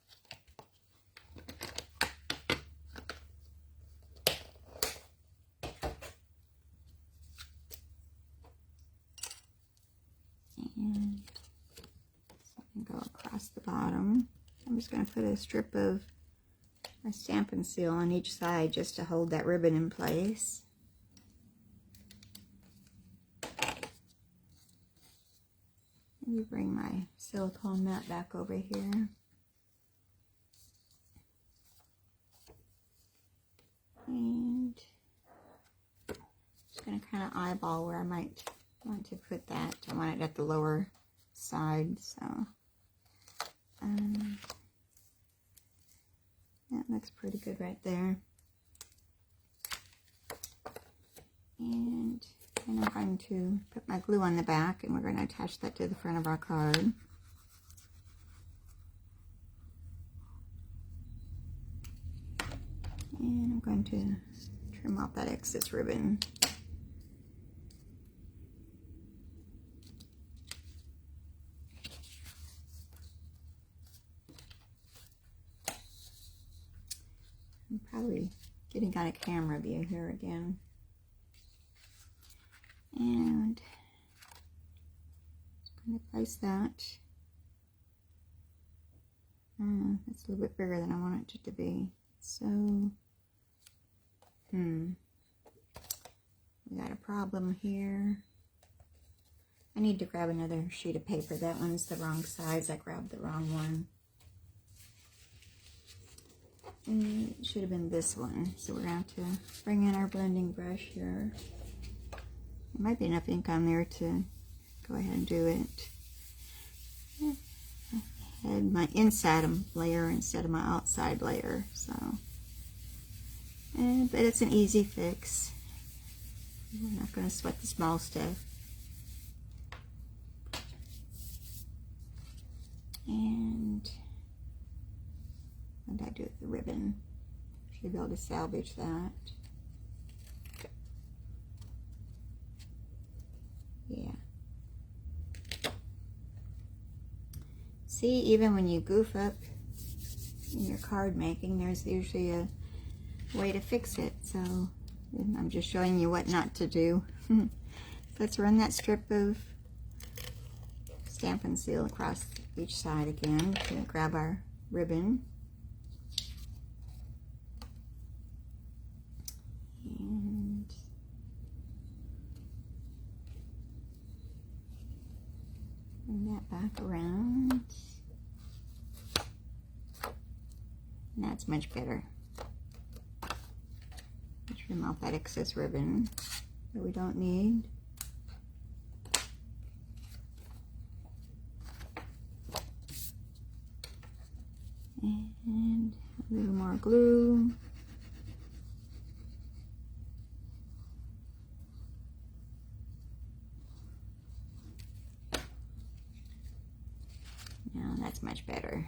And so I can go across the bottom. I'm just going to put a strip of my Stampin' Seal on each side just to hold that ribbon in place. Let me bring my silicone mat back over here. And just going to kind of eyeball where I might want to put that. I want it at the lower side, so that looks pretty good right there. And then I'm going to put my glue on the back, and we're going to attach that to the front of our card. And I'm going to trim off that excess ribbon. I'm probably getting on a camera view here again. And just going to place that. That's a little bit bigger than I want it to be. So, we got a problem here. I need to grab another sheet of paper. That one's the wrong size. I grabbed the wrong one. And it should have been this one. So we're going to have to bring in our blending brush here. There might be enough ink on there to go ahead and do it. I had my inside layer instead of my outside layer. So, but it's an easy fix. We're not going to sweat the small stuff. And what did I do with the ribbon? Should be able to salvage that. Yeah. See, even when you goof up in your card making, there's usually a way to fix it. So I'm just showing you what not to do. Let's run that strip of Stampin' Seal across each side again to grab our ribbon. And bring that back around. And that's much better. Trim off that excess ribbon that we don't need. And a little more glue. Now that's much better.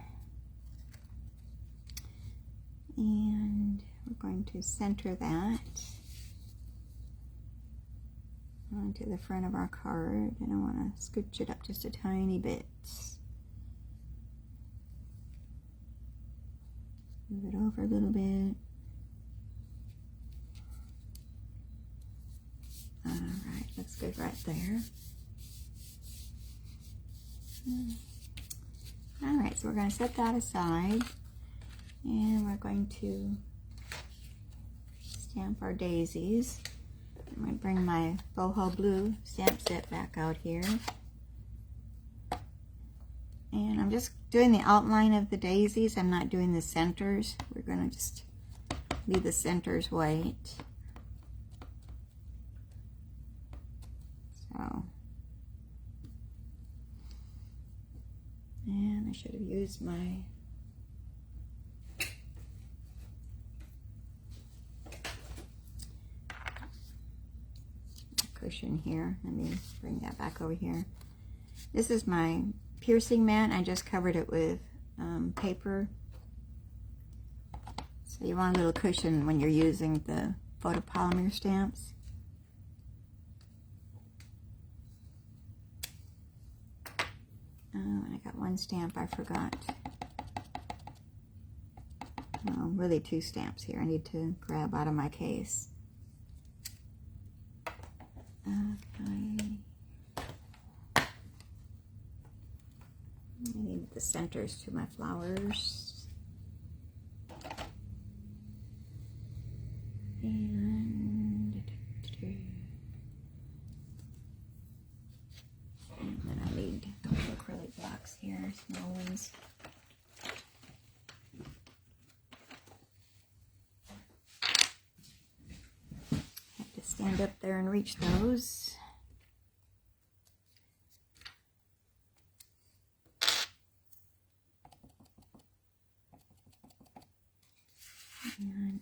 And we're going to center that onto the front of our card, and I want to scooch it up just a tiny bit. Move it over a little bit. Alright, looks good right there. Alright, so we're going to set that aside, and we're going to stamp our daisies. I'm going to bring my boho blue stamp set back out here. And I'm just doing the outline of the daisies. I'm not doing the centers. We're going to just leave the centers white. So, and I should have used my cushion here. Let me bring that back over here. This is my piercing mat. I just covered it with paper. So you want a little cushion when you're using the photopolymer stamps. Oh, and I got one stamp I forgot. Oh, really two stamps here I need to grab out of my case. Okay. I need the centers to my flowers. And then I need acrylic blocks here, small ones. Have to stand up there and reach those. And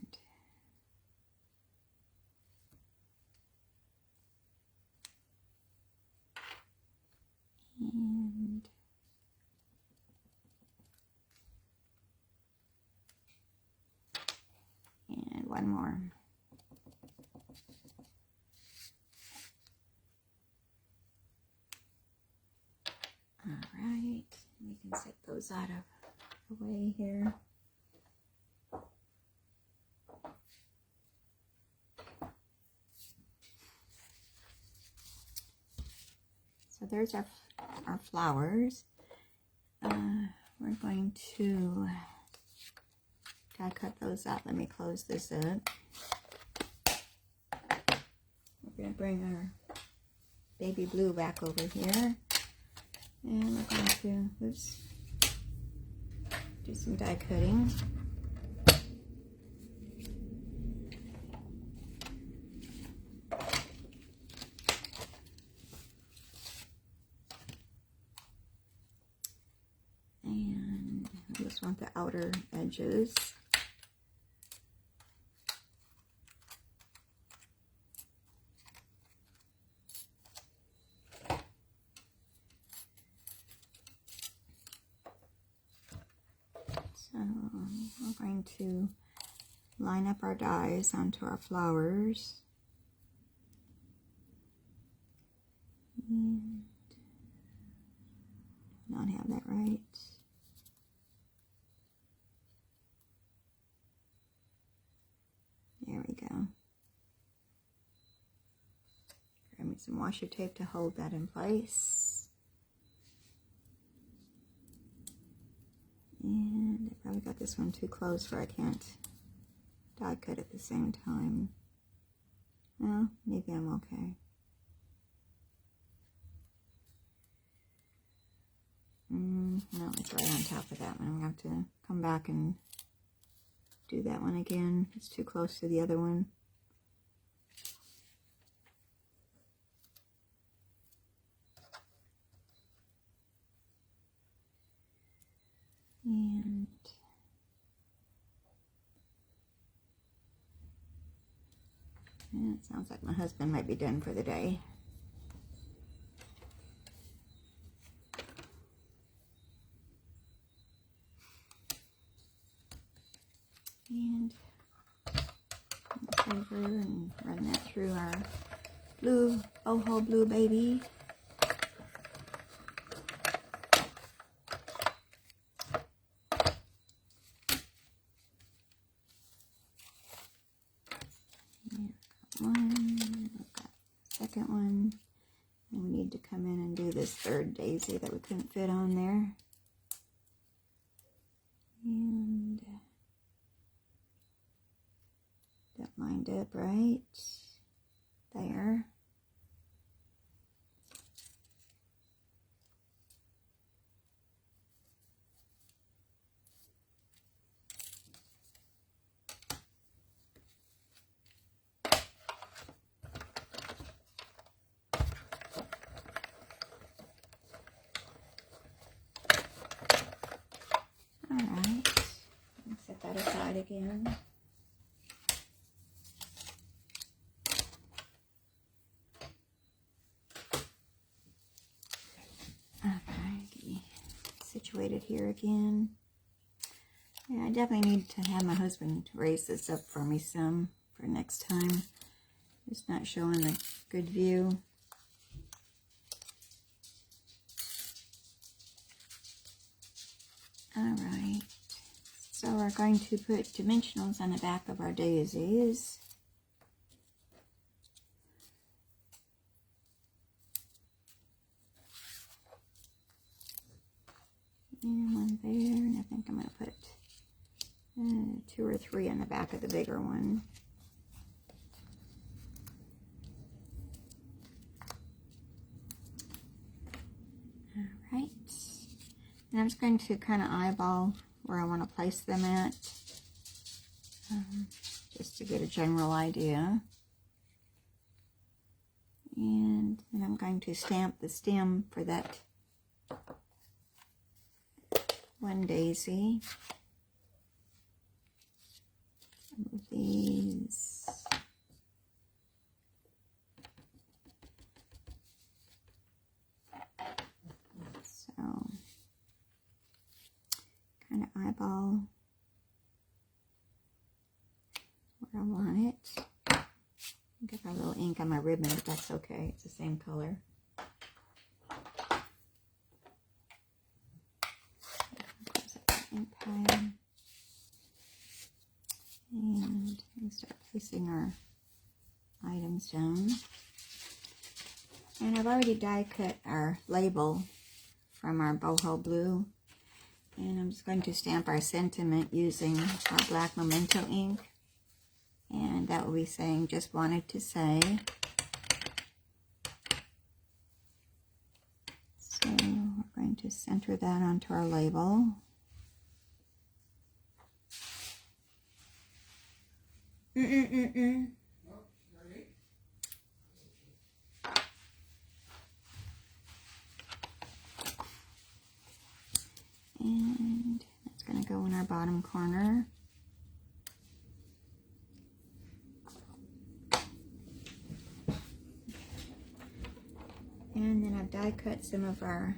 one more. All right, we can set those out of the way here. So there's our flowers. We're going to die cut those out. Let me close this up. We're going to bring our baby blue back over here. And we're going to, oops, do some die cutting. And I just want the outer edges. So we're going to line up our dies onto our flowers. And not have that right. There we go. Grab me some washi tape to hold that in place. And I probably got this one too close where I can't die cut at the same time. Well, maybe I'm okay. No, it's right on top of that one. I'm going to have to come back and do that one again. It's too close to the other one. And it sounds like my husband might be done for the day. And over and run that through our blue, boho blue baby. One, I've got the second one, and we need to come in and do this third daisy that we couldn't fit on there. And that lined up right there. Alright, set that aside again. Okay, get me situated here again. Yeah, I definitely need to have my husband raise this up for me some for next time. It's not showing a good view. Alright, so we're going to put dimensionals on the back of our daisies. And one there, and I think I'm going to put 2 or 3 on the back of the bigger one. Alright. And I'm just going to kind of eyeball where I want to place them at, just to get a general idea. And then I'm going to stamp the stem for that one daisy. Some of these. So, kind of eyeball where I want it. I got a little ink on my ribbon, but that's okay. It's the same color. Ink pad. And we start placing our items down. And I've already die cut our label from our boho blue. And I'm just going to stamp our sentiment using our black memento ink. And that will be saying, just wanted to say. to center that onto our label. And that's going to go in our bottom corner. And then I've die cut some of our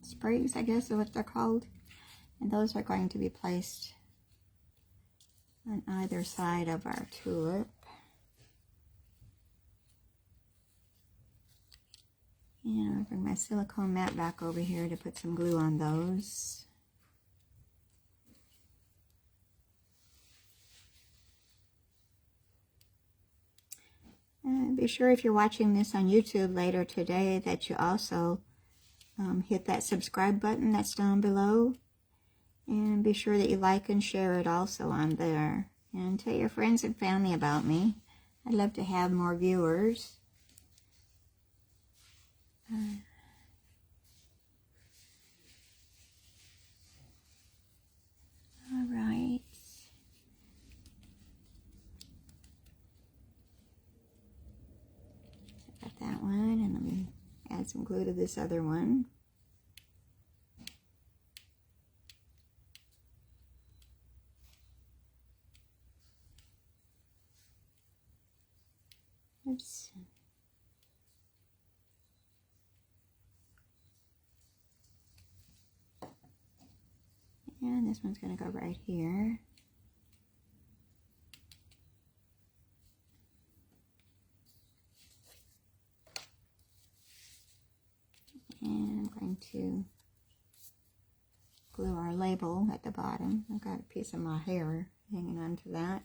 sprigs, I guess is what they're called. And those are going to be placed on either side of our tulip. And I'll bring my silicone mat back over here to put some glue on those. Be sure if you're watching this on YouTube later today that you also hit that subscribe button that's down below. And be sure that you like and share it also on there. And tell your friends and family about me. I'd love to have more viewers. All right. Got that one, and let me add some glue to this other one. Oops. And this one's going to go right here. And I'm going to glue our label at the bottom. I've got a piece of my hair hanging onto that.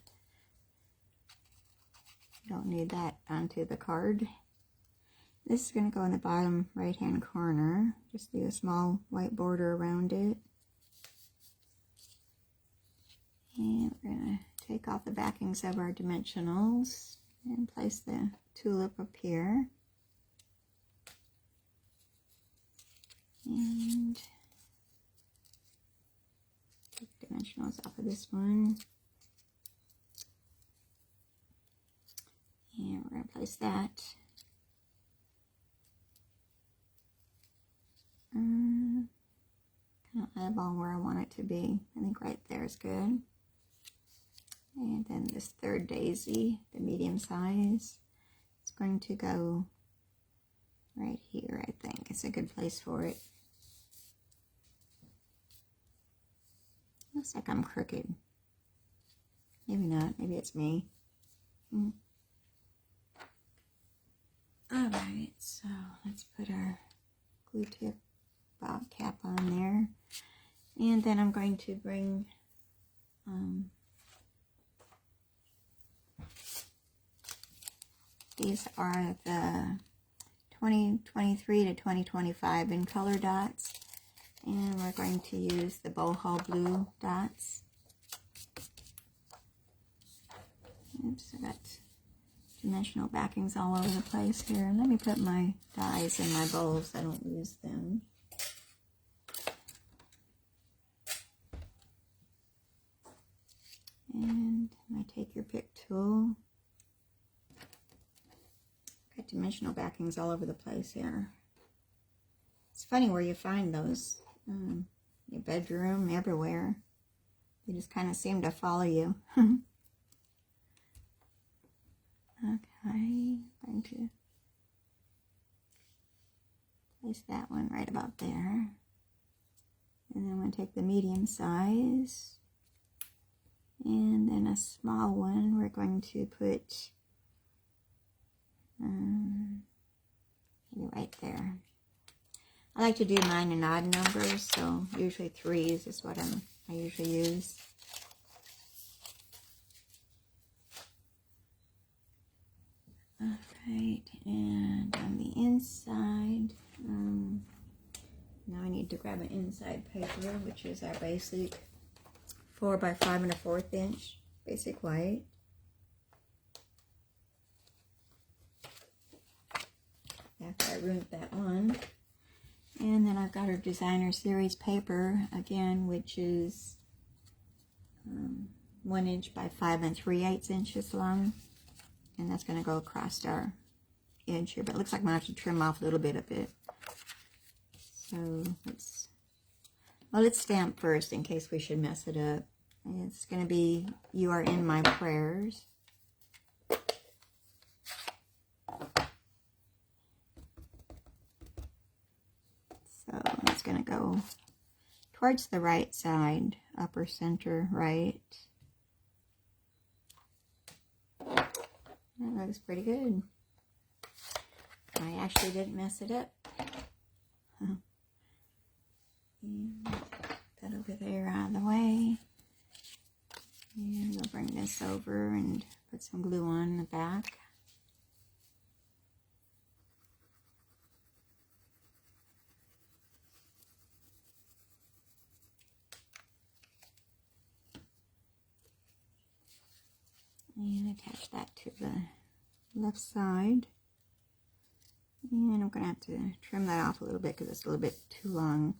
Don't need that onto the card. This is going to go in the bottom right hand corner. Just do a small white border around it. And we're going to take off the backings of our dimensionals and place the tulip up here. And take the dimensionals off of this one. And we're going to place that kind of eyeball where I want it to be. I think right there is good. And then this third daisy, the medium size, is going to go right here, I think. It's a good place for it. Looks like I'm crooked. Maybe not. Maybe it's me. Alright, so let's put our glue tip bob cap on there. And then I'm going to bring these are the 2023 to 2025 in color dots. And we're going to use the boho blue dots. Oops, I got dimensional backings all over the place here. Let me put my dies in my bowls so I don't lose them. And I take your pick tool. Got dimensional backings all over the place here. It's funny where you find those. Your bedroom, everywhere. They just kind of seem to follow you. Okay, I'm going to place that one right about there. And then I'm going to take the medium size. And then a small one we're going to put maybe right there. I like to do mine in odd numbers, so usually 3s is what I usually use. Alright, and on the inside, now I need to grab an inside paper, which is our basic 4 by 5 1/4 inch basic white. After I ruined that one, I've got our designer series paper again, which is 1 inch by 5 3/8 inches long, and that's going to go across our edge here, but it looks like I'm going to have to trim off a little bit of it. So let's stamp first in case we should mess it up. It's going to be "You Are in My Prayers." So it's going to go towards the right side, upper center right. That looks pretty good. I actually didn't mess it up. And that over there out of the way. And we'll bring this over and put some glue on the back. And attach that to the left side. And I'm going to have to trim that off a little bit because it's a little bit too long.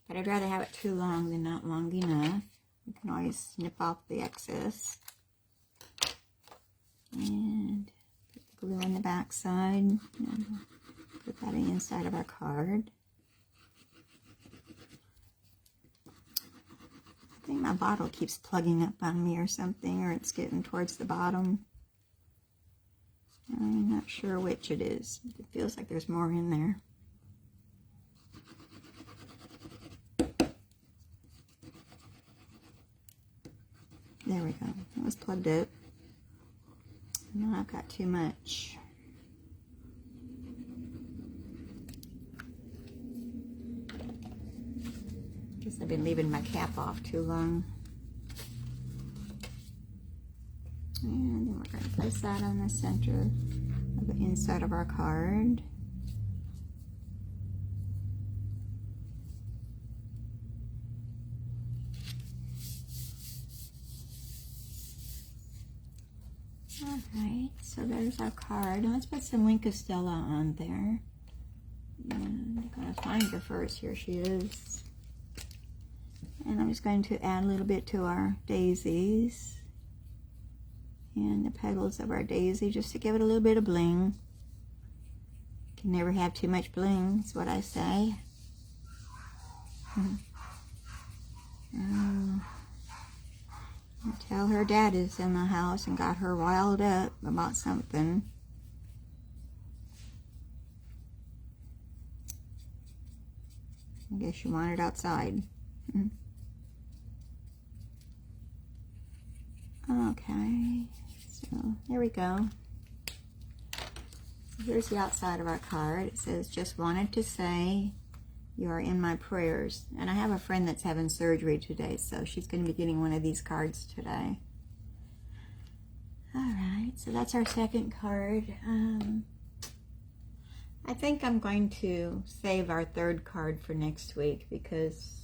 But I'd rather have it too long than not long enough. You can always snip off the excess. And put the glue on the back side. And put that on the inside of our card. I think my bottle keeps plugging up on me or something, or it's getting towards the bottom. I'm not sure which it is. It feels like there's more in there. There we go. It was plugged up. Now I've got too much. Guess I've been leaving my cap off too long. And then we're going to place that on the center of the inside of our card. Alright, so there's our card. Let's put some Wink of Stella on there. And I'm going to find her first. Here she is. And I'm just going to add a little bit to our daisies. And the petals of our daisy, just to give it a little bit of bling. Can never have too much bling, is what I say. Tell her dad is in the house and got her riled up about something. I guess you want it outside. Okay, so there we go. Here's the outside of our card. It says, "Just wanted to say you are in my prayers." And I have a friend that's having surgery today, so she's going to be getting one of these cards today. Alright, so that's our second card. I think I'm going to save our third card for next week because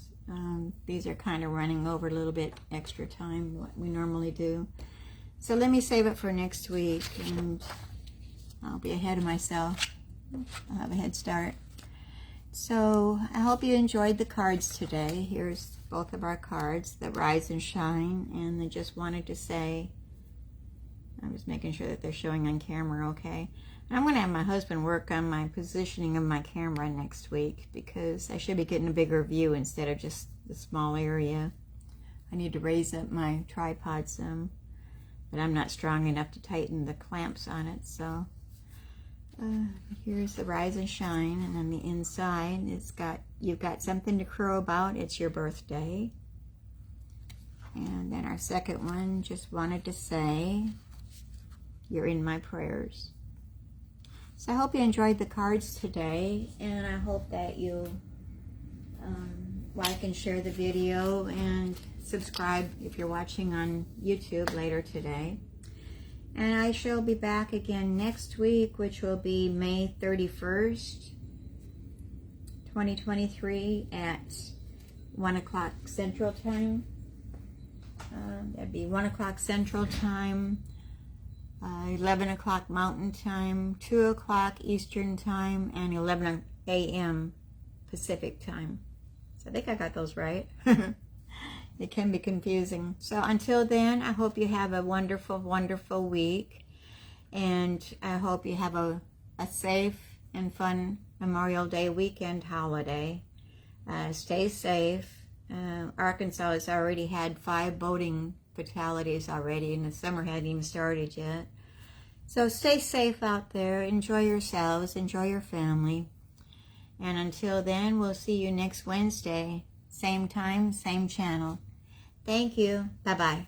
these are kind of running over a little bit extra time what we normally do. So let me save it for next week, and I'll be ahead of myself. I'll have a head start. So I hope you enjoyed the cards today. Here's both of our cards, the Rise and Shine and the Just Wanted to Say. I'm just making sure that they're showing on camera okay. And I'm going to have my husband work on my positioning of my camera next week because I should be getting a bigger view instead of just the small area. I need to raise up my tripod some, but I'm not strong enough to tighten the clamps on it. So here's the Rise and Shine, and on the inside it's got, "You've got something to crow about, it's your birthday." And then our second one, "Just Wanted to Say you're in my prayers." So I hope you enjoyed the cards today, and I hope that you like and share the video and subscribe if you're watching on YouTube later today. And I shall be back again next week, which will be May 31st, 2023 at 1 o'clock Central Time. That'd be 1 o'clock Central Time, 11 o'clock Mountain Time, 2 o'clock Eastern Time, and 11 a.m. Pacific time. So I think I got those right. It can be confusing. So until then, I hope you have a wonderful, wonderful week. And I hope you have a safe and fun Memorial Day weekend holiday. Stay safe. Arkansas has already had 5 boating fatalities already, and the summer hadn't even started yet. So stay safe out there. Enjoy yourselves. Enjoy your family. And until then, we'll see you next Wednesday. Same time, same channel. Thank you. Bye-bye.